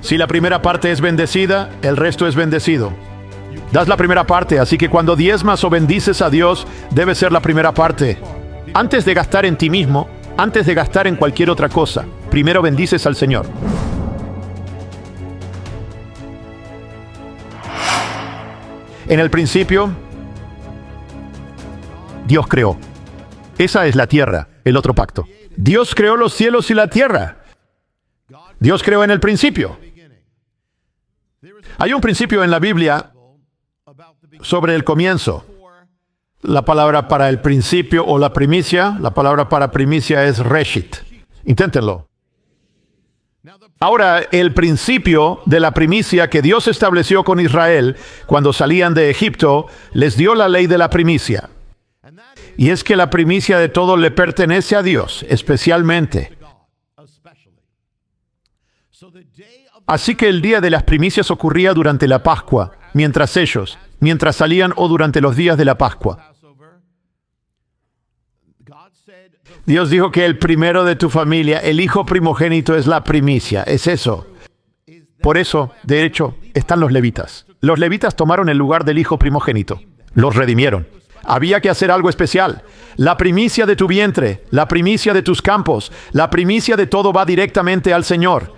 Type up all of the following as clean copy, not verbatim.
Si la primera parte es bendecida, el resto es bendecido. Das la primera parte, así que cuando diezmas o bendices a Dios, debe ser la primera parte. Antes de gastar en ti mismo, antes de gastar en cualquier otra cosa, primero bendices al Señor. En el principio, Dios creó. Esa es la tierra, el otro pacto. Dios creó los cielos y la tierra. Dios creó en el principio. Hay un principio en la Biblia sobre el comienzo. La palabra para el principio o la primicia, la palabra para primicia es reshit. Inténtenlo. Ahora, el principio de la primicia que Dios estableció con Israel cuando salían de Egipto, les dio la ley de la primicia. Y es que la primicia de todo le pertenece a Dios, especialmente. Así que el día de las primicias ocurría durante la Pascua, mientras salían o durante los días de la Pascua. Dios dijo que el primero de tu familia, el hijo primogénito, es la primicia. Es eso. Por eso, de hecho, están los levitas. Los levitas tomaron el lugar del hijo primogénito. Los redimieron. Había que hacer algo especial. La primicia de tu vientre, la primicia de tus campos, la primicia de todo va directamente al Señor.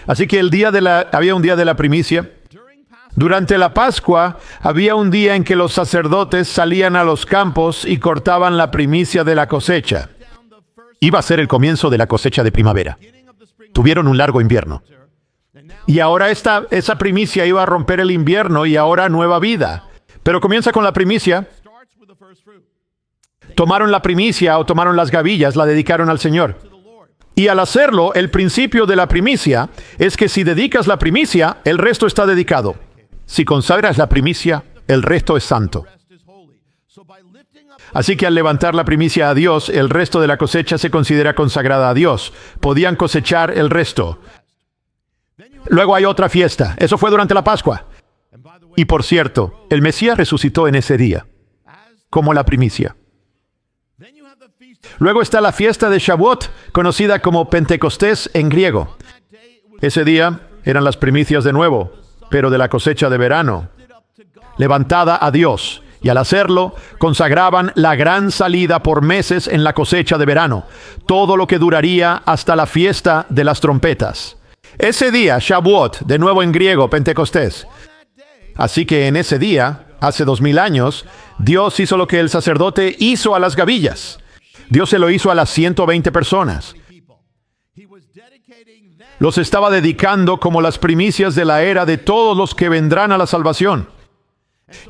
Así que había un día de la primicia. Durante la Pascua, había un día en que los sacerdotes salían a los campos y cortaban la primicia de la cosecha. Iba a ser el comienzo de la cosecha de primavera. Tuvieron un largo invierno. Y ahora esa primicia iba a romper el invierno y ahora nueva vida. Pero comienza con la primicia. Tomaron la primicia o tomaron las gavillas, la dedicaron al Señor. Y al hacerlo, el principio de la primicia es que si dedicas la primicia, el resto está dedicado. Si consagras la primicia, el resto es santo. Así que al levantar la primicia a Dios, el resto de la cosecha se considera consagrada a Dios. Podían cosechar el resto. Luego hay otra fiesta. Eso fue durante la Pascua. Y por cierto, el Mesías resucitó en ese día, como la primicia. Luego está la fiesta de Shavuot, conocida como Pentecostés en griego. Ese día eran las primicias de nuevo, pero de la cosecha de verano, levantada a Dios. Y al hacerlo, consagraban la gran salida por meses en la cosecha de verano, todo lo que duraría hasta la fiesta de las trompetas. Ese día, Shavuot, de nuevo en griego, Pentecostés. Así que en ese día, hace 2000 años, Dios hizo lo que el sacerdote hizo a las gavillas. Dios se lo hizo a las 120 personas. Los estaba dedicando como las primicias de la era de todos los que vendrán a la salvación.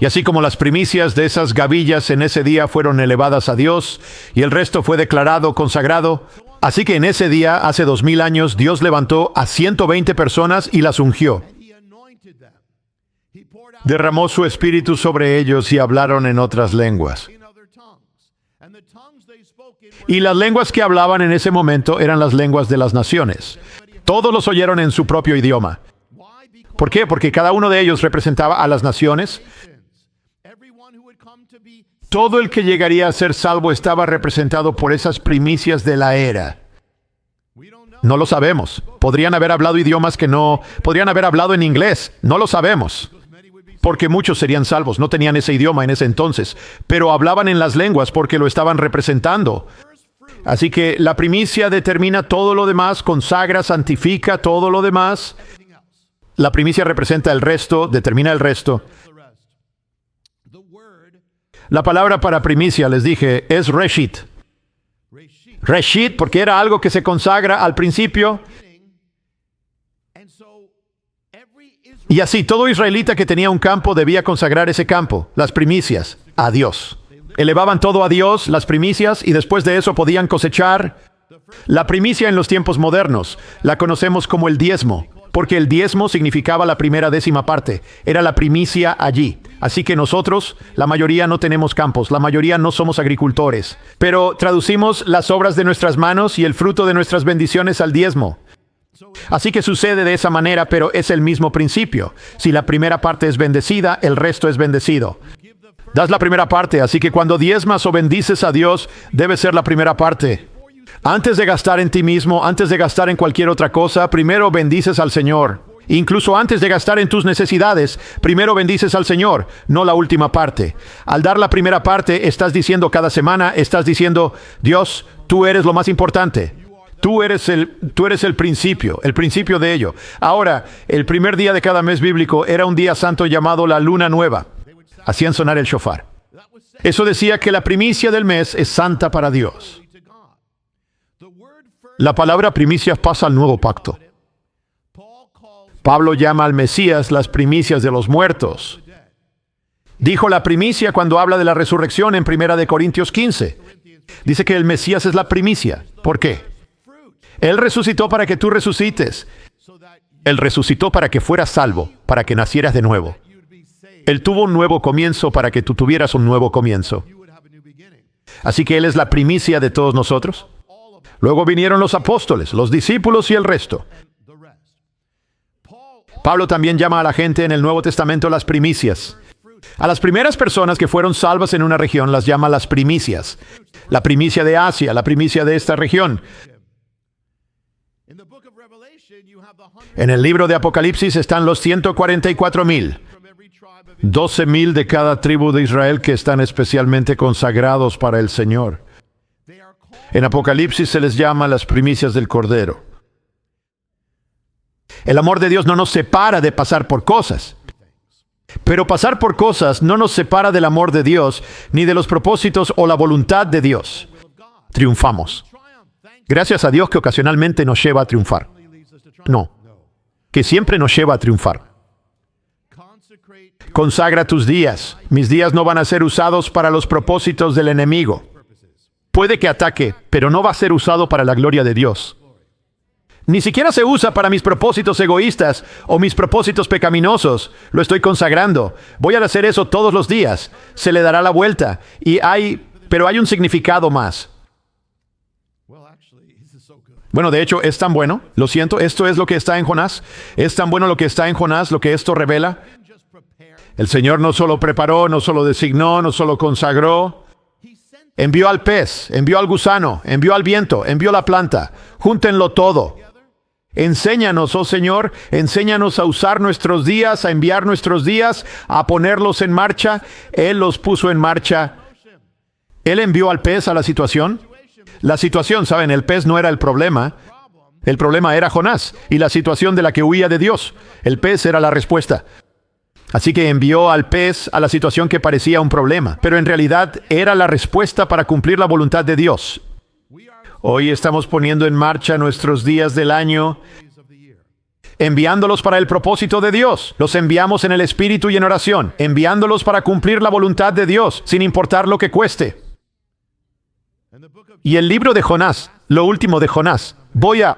Y así como las primicias de esas gavillas en ese día fueron elevadas a Dios y el resto fue declarado consagrado, así que en ese día, hace 2000 años, Dios levantó a 120 personas y las ungió. Derramó su espíritu sobre ellos y hablaron en otras lenguas. Y las lenguas que hablaban en ese momento eran las lenguas de las naciones. Todos los oyeron en su propio idioma. ¿Por qué? Porque cada uno de ellos representaba a las naciones. Todo el que llegaría a ser salvo estaba representado por esas primicias de la era. No lo sabemos. Podrían haber hablado idiomas que no... Podrían haber hablado en inglés. No lo sabemos. Porque muchos serían salvos. No tenían ese idioma en ese entonces. Pero hablaban en las lenguas porque lo estaban representando. Así que la primicia determina todo lo demás, consagra, santifica todo lo demás. La primicia representa el resto, determina el resto. La palabra para primicia, les dije, es reshit. Reshit, porque era algo que se consagra al principio. Y así, todo israelita que tenía un campo debía consagrar ese campo, las primicias, a Dios. Elevaban todo a Dios, las primicias, y después de eso podían cosechar. La primicia en los tiempos modernos la conocemos como el diezmo, porque el diezmo significaba la primera décima parte. Era la primicia allí. Así que nosotros, la mayoría no tenemos campos, la mayoría no somos agricultores. Pero traducimos las obras de nuestras manos y el fruto de nuestras bendiciones al diezmo. Así que sucede de esa manera, pero es el mismo principio. Si la primera parte es bendecida, el resto es bendecido. Das la primera parte, así que cuando diezmas o bendices a Dios, debe ser la primera parte. Antes de gastar en ti mismo, antes de gastar en cualquier otra cosa, primero bendices al Señor. Incluso antes de gastar en tus necesidades, primero bendices al Señor, no la última parte. Al dar la primera parte, estás diciendo cada semana, estás diciendo, Dios, tú eres lo más importante. Tú eres el principio de ello. Ahora, el primer día de cada mes bíblico era un día santo llamado la luna nueva. Hacían sonar el shofar. Eso decía que la primicia del mes es santa para Dios. La palabra primicias pasa al nuevo pacto. Pablo llama al Mesías las primicias de los muertos. Dijo la primicia cuando habla de la resurrección en 1 Corintios 15. Dice que el Mesías es la primicia. ¿Por qué? Él resucitó para que tú resucites. Él resucitó para que fueras salvo, para que nacieras de nuevo. Él tuvo un nuevo comienzo para que tú tuvieras un nuevo comienzo. Así que Él es la primicia de todos nosotros. Luego vinieron los apóstoles, los discípulos y el resto. Pablo también llama a la gente en el Nuevo Testamento las primicias. A las primeras personas que fueron salvas en una región las llama las primicias. La primicia de Asia, la primicia de esta región. En el libro de Apocalipsis están los 144,000. 12,000 de cada tribu de Israel que están especialmente consagrados para el Señor. En Apocalipsis se les llama las primicias del Cordero. El amor de Dios no nos separa de pasar por cosas. Pero pasar por cosas no nos separa del amor de Dios, ni de los propósitos o la voluntad de Dios. Triunfamos. Gracias a Dios que ocasionalmente nos lleva a triunfar. No, que siempre nos lleva a triunfar. Consagra tus días. Mis días no van a ser usados para los propósitos del enemigo. Puede que ataque, pero no va a ser usado para la gloria de Dios. Ni siquiera se usa para mis propósitos egoístas o mis propósitos pecaminosos. Lo estoy consagrando. Voy a hacer eso todos los días. Se le dará la vuelta. Pero hay un significado más. Bueno, de hecho, es tan bueno. Lo siento, esto es lo que está en Jonás. Es tan bueno lo que está en Jonás, lo que esto revela. El Señor no solo preparó, no solo designó, no solo consagró. Envió al pez, envió al gusano, envió al viento, envió la planta. Júntenlo todo. Enséñanos, oh Señor, enséñanos a usar nuestros días, a enviar nuestros días, a ponerlos en marcha. Él los puso en marcha. Él envió al pez a la situación. La situación, ¿saben? El pez no era el problema. El problema era Jonás y la situación de la que huía de Dios. El pez era la respuesta. Así que envió al pez a la situación que parecía un problema, pero en realidad era la respuesta para cumplir la voluntad de Dios. Hoy estamos poniendo en marcha nuestros días del año, enviándolos para el propósito de Dios. Los enviamos en el Espíritu y en oración, enviándolos para cumplir la voluntad de Dios, sin importar lo que cueste. Y el libro de Jonás, lo último de Jonás,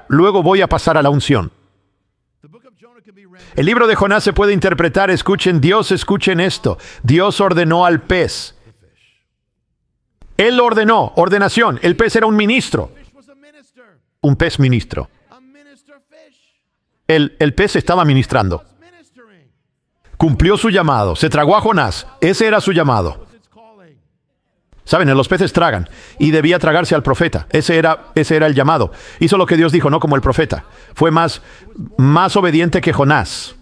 luego voy a pasar a la unción. El libro de Jonás se puede interpretar, escuchen esto. Dios ordenó al pez. Él ordenó, ordenación. El pez era un ministro. Un pez ministro. El pez estaba ministrando. Cumplió su llamado. Se tragó a Jonás. Ese era su llamado. Saben, los peces tragan. Y debía tragarse al profeta. Ese era el llamado. Hizo lo que Dios dijo, no como el profeta. Fue más obediente que Jonás.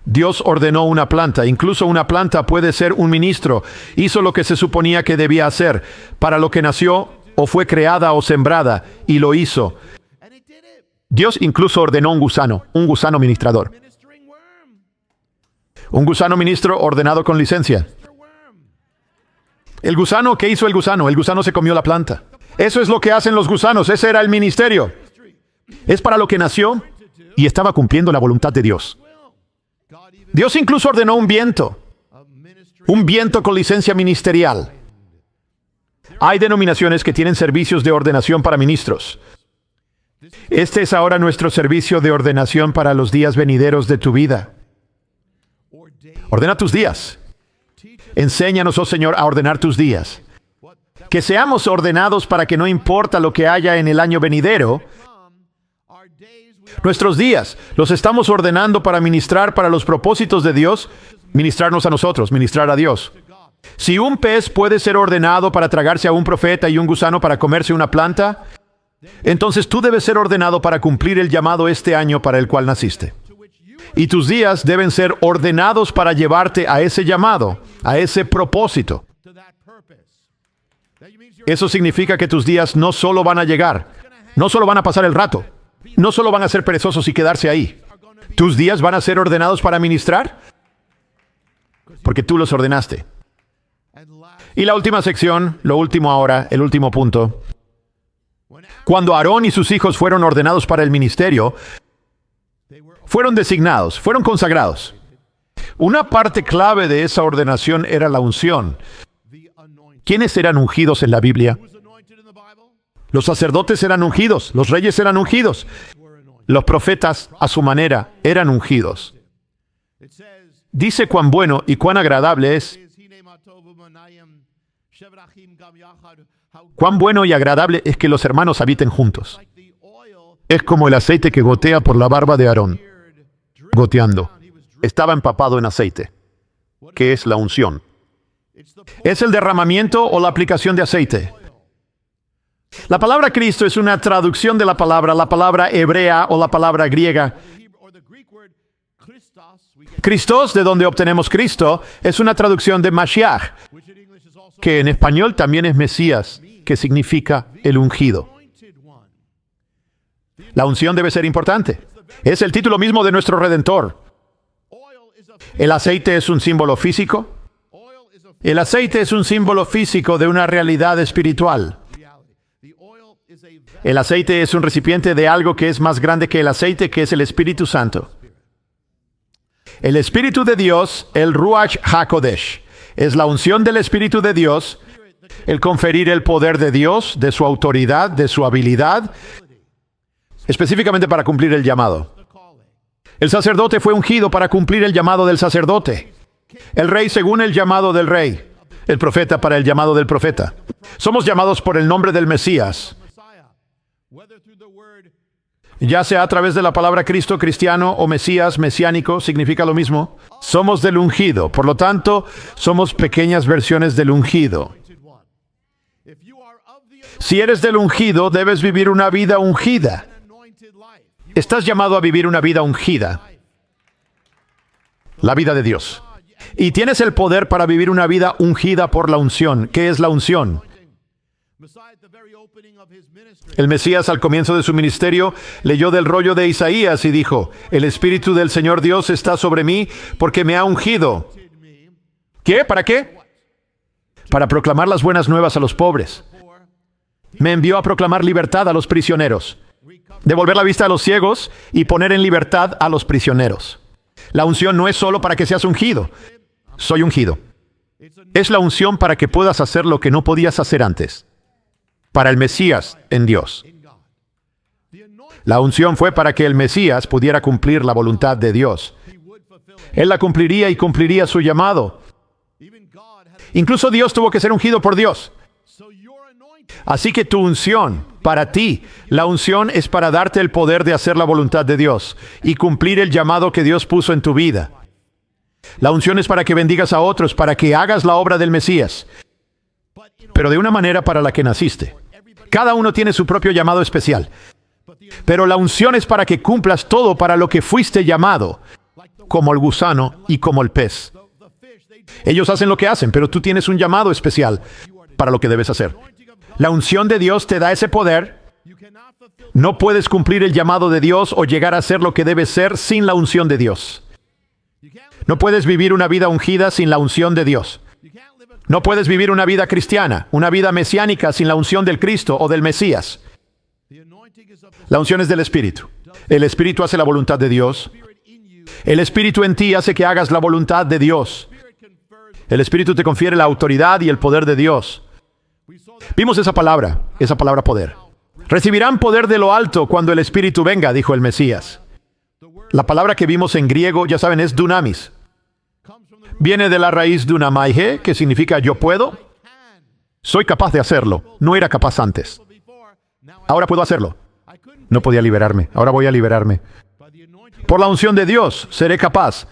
Dios ordenó una planta. Incluso una planta puede ser un ministro. Hizo lo que se suponía que debía hacer, para lo que nació o fue creada o sembrada, y lo hizo. Dios incluso ordenó un gusano ministrador. Un gusano ministro ordenado con licencia. El gusano, ¿qué hizo el gusano? El gusano se comió la planta. Eso es lo que hacen los gusanos. Ese era el ministerio. Es para lo que nació y estaba cumpliendo la voluntad de Dios. Dios incluso ordenó un viento con licencia ministerial. Hay denominaciones que tienen servicios de ordenación para ministros. Este es ahora nuestro servicio de ordenación para los días venideros de tu vida. Ordena tus días. Enséñanos, oh Señor, a ordenar tus días. Que seamos ordenados para que no importa lo que haya en el año venidero, nuestros días los estamos ordenando para ministrar para los propósitos de Dios, ministrarnos a nosotros, ministrar a Dios. Si un pez puede ser ordenado para tragarse a un profeta y un gusano para comerse una planta, entonces tú debes ser ordenado para cumplir el llamado este año para el cual naciste. Y tus días deben ser ordenados para llevarte a ese llamado, a ese propósito. Eso significa que tus días no solo van a llegar, no solo van a pasar el rato, no solo van a ser perezosos y quedarse ahí. ¿Tus días van a ser ordenados para ministrar? Porque tú los ordenaste. Y la última sección, lo último ahora, el último punto. Cuando Aarón y sus hijos fueron ordenados para el ministerio, fueron designados, fueron consagrados. Una parte clave de esa ordenación era la unción. ¿Quiénes eran ungidos en la Biblia? Los sacerdotes eran ungidos, los reyes eran ungidos. Los profetas, a su manera, eran ungidos. Dice cuán bueno y cuán agradable es. Cuán bueno y agradable es que los hermanos habiten juntos. Es como el aceite que gotea por la barba de Aarón. Goteando. Estaba empapado en aceite. ¿Qué es la unción? ¿Es el derramamiento o la aplicación de aceite? La palabra Cristo es una traducción de la palabra hebrea o la palabra griega. Christos, de donde obtenemos Cristo, es una traducción de Mashiach, que en español también es Mesías, que significa el ungido. La unción debe ser importante. Es el título mismo de nuestro Redentor. ¿El aceite es un símbolo físico? El aceite es un símbolo físico de una realidad espiritual. El aceite es un recipiente de algo que es más grande que el aceite, que es el Espíritu Santo. El Espíritu de Dios, el Ruach HaKodesh, es la unción del Espíritu de Dios, el conferir el poder de Dios, de su autoridad, de su habilidad, específicamente para cumplir el llamado. El sacerdote fue ungido para cumplir el llamado del sacerdote. El rey según el llamado del rey. El profeta para el llamado del profeta. Somos llamados por el nombre del Mesías. Ya sea a través de la palabra Cristo, cristiano o Mesías, mesiánico, significa lo mismo. Somos del ungido. Por lo tanto, somos pequeñas versiones del ungido. Si eres del ungido, debes vivir una vida ungida. Estás llamado a vivir una vida ungida. La vida de Dios. Y tienes el poder para vivir una vida ungida por la unción. ¿Qué es la unción? El Mesías, al comienzo de su ministerio, leyó del rollo de Isaías y dijo: el Espíritu del Señor Dios está sobre mí porque me ha ungido. ¿Qué? ¿Para qué? Para proclamar las buenas nuevas a los pobres. Me envió a proclamar libertad a los prisioneros, devolver la vista a los ciegos y poner en libertad a los prisioneros. La unción no es solo para que seas ungido. Soy ungido. Es la unción para que puedas hacer lo que no podías hacer antes. Para el Mesías en Dios. La unción fue para que el Mesías pudiera cumplir la voluntad de Dios. Él la cumpliría y cumpliría su llamado. Incluso Dios tuvo que ser ungido por Dios. Así que tu unción, para ti, la unción es para darte el poder de hacer la voluntad de Dios y cumplir el llamado que Dios puso en tu vida. La unción es para que bendigas a otros, para que hagas la obra del Mesías, pero de una manera para la que naciste. Cada uno tiene su propio llamado especial, pero la unción es para que cumplas todo para lo que fuiste llamado, como el gusano y como el pez. Ellos hacen lo que hacen, pero tú tienes un llamado especial para lo que debes hacer. La unción de Dios te da ese poder. No puedes cumplir el llamado de Dios o llegar a ser lo que debes ser sin la unción de Dios. No puedes vivir una vida ungida sin la unción de Dios. No puedes vivir una vida cristiana, una vida mesiánica sin la unción del Cristo o del Mesías. La unción es del Espíritu. El Espíritu hace la voluntad de Dios. El Espíritu en ti hace que hagas la voluntad de Dios. El Espíritu te confiere la autoridad y el poder de Dios. Vimos esa palabra poder. Recibirán poder de lo alto cuando el Espíritu venga, dijo el Mesías. La palabra que vimos en griego, ya saben, es dunamis. Viene de la raíz dunamaige, que significa yo puedo. Soy capaz de hacerlo. No era capaz antes. Ahora puedo hacerlo. No podía liberarme. Ahora voy a liberarme. Por la unción de Dios seré capaz.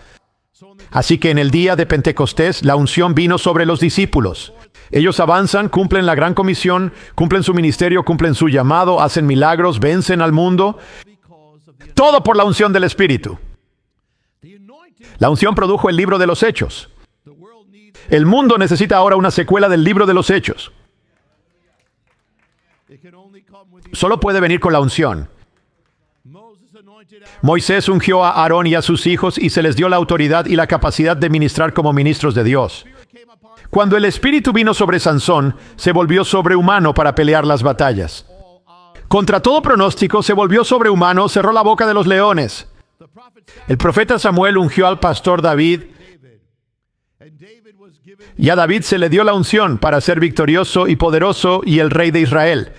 Así que en el día de Pentecostés, la unción vino sobre los discípulos. Ellos avanzan, cumplen la gran comisión, cumplen su ministerio, cumplen su llamado, hacen milagros, vencen al mundo. Todo por la unción del Espíritu. La unción produjo el libro de los Hechos. El mundo necesita ahora una secuela del libro de los Hechos. Solo puede venir con la unción. Moisés ungió a Aarón y a sus hijos y se les dio la autoridad y la capacidad de ministrar como ministros de Dios. Cuando el Espíritu vino sobre Sansón, se volvió sobrehumano para pelear las batallas. Contra todo pronóstico, se volvió sobrehumano, cerró la boca de los leones. El profeta Samuel ungió al pastor David, y a David se le dio la unción para ser victorioso y poderoso y el rey de Israel.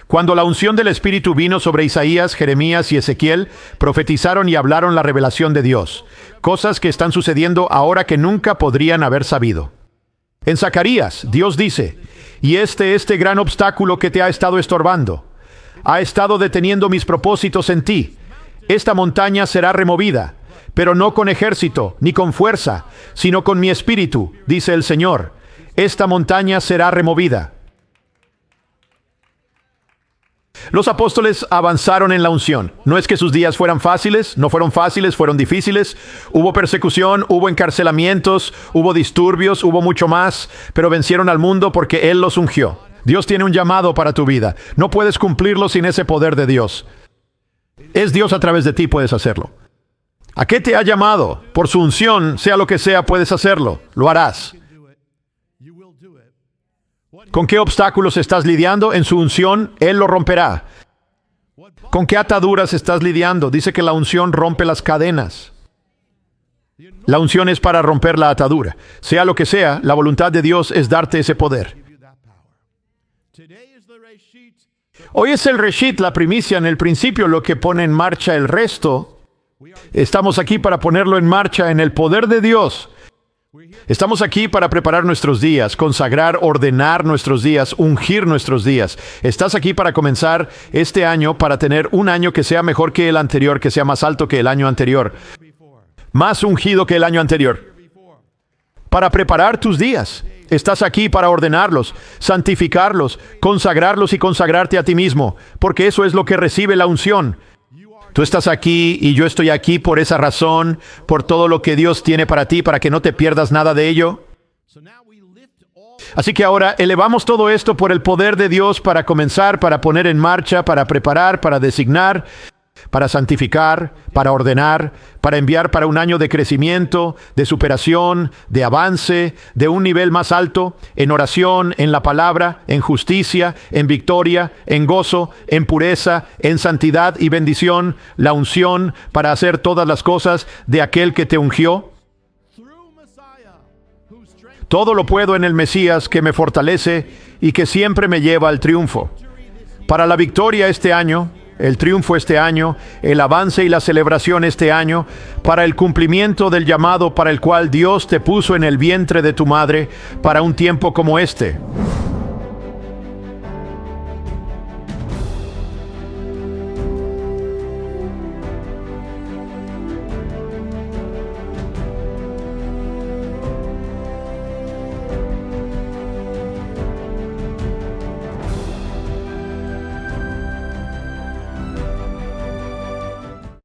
Cuando la unción del Espíritu vino sobre Isaías, Jeremías y Ezequiel, profetizaron y hablaron la revelación de Dios, cosas que están sucediendo ahora que nunca podrían haber sabido. En Zacarías, Dios dice, y este gran obstáculo que te ha estado estorbando, ha estado deteniendo mis propósitos en ti. Esta montaña será removida, pero no con ejército, ni con fuerza, sino con mi espíritu, dice el Señor. Esta montaña será removida. Los apóstoles avanzaron en la unción. No es que sus días fueran fáciles, no fueron fáciles, fueron difíciles. Hubo persecución, hubo encarcelamientos, hubo disturbios, hubo mucho más, pero vencieron al mundo porque Él los ungió. Dios tiene un llamado para tu vida. No puedes cumplirlo sin ese poder de Dios. Es Dios a través de ti, puedes hacerlo. ¿A qué te ha llamado? Por su unción, sea lo que sea, puedes hacerlo. Lo harás. ¿Con qué obstáculos estás lidiando? En su unción, Él lo romperá. ¿Con qué ataduras estás lidiando? Dice que la unción rompe las cadenas. La unción es para romper la atadura. Sea lo que sea, la voluntad de Dios es darte ese poder. Hoy es el Reshit, la primicia, en el principio, lo que pone en marcha el resto. Estamos aquí para ponerlo en marcha en el poder de Dios. Estamos aquí para preparar nuestros días, consagrar, ordenar nuestros días, ungir nuestros días. Estás aquí para comenzar este año, para tener un año que sea mejor que el anterior, que sea más alto que el año anterior, más ungido que el año anterior. Para preparar tus días. Estás aquí para ordenarlos, santificarlos, consagrarlos y consagrarte a ti mismo, porque eso es lo que recibe la unción. Tú estás aquí y yo estoy aquí por esa razón, por todo lo que Dios tiene para ti, para que no te pierdas nada de ello. Así que ahora elevamos todo esto por el poder de Dios para comenzar, para poner en marcha, para preparar, para designar, para santificar, para ordenar, para enviar para un año de crecimiento, de superación, de avance, de un nivel más alto, en oración, en la palabra, en justicia, en victoria, en gozo, en pureza, en santidad y bendición, la unción para hacer todas las cosas de aquel que te ungió. Todo lo puedo en el Mesías que me fortalece y que siempre me lleva al triunfo. Para la victoria este año, el triunfo este año, el avance y la celebración este año, para el cumplimiento del llamado para el cual Dios te puso en el vientre de tu madre, para un tiempo como este.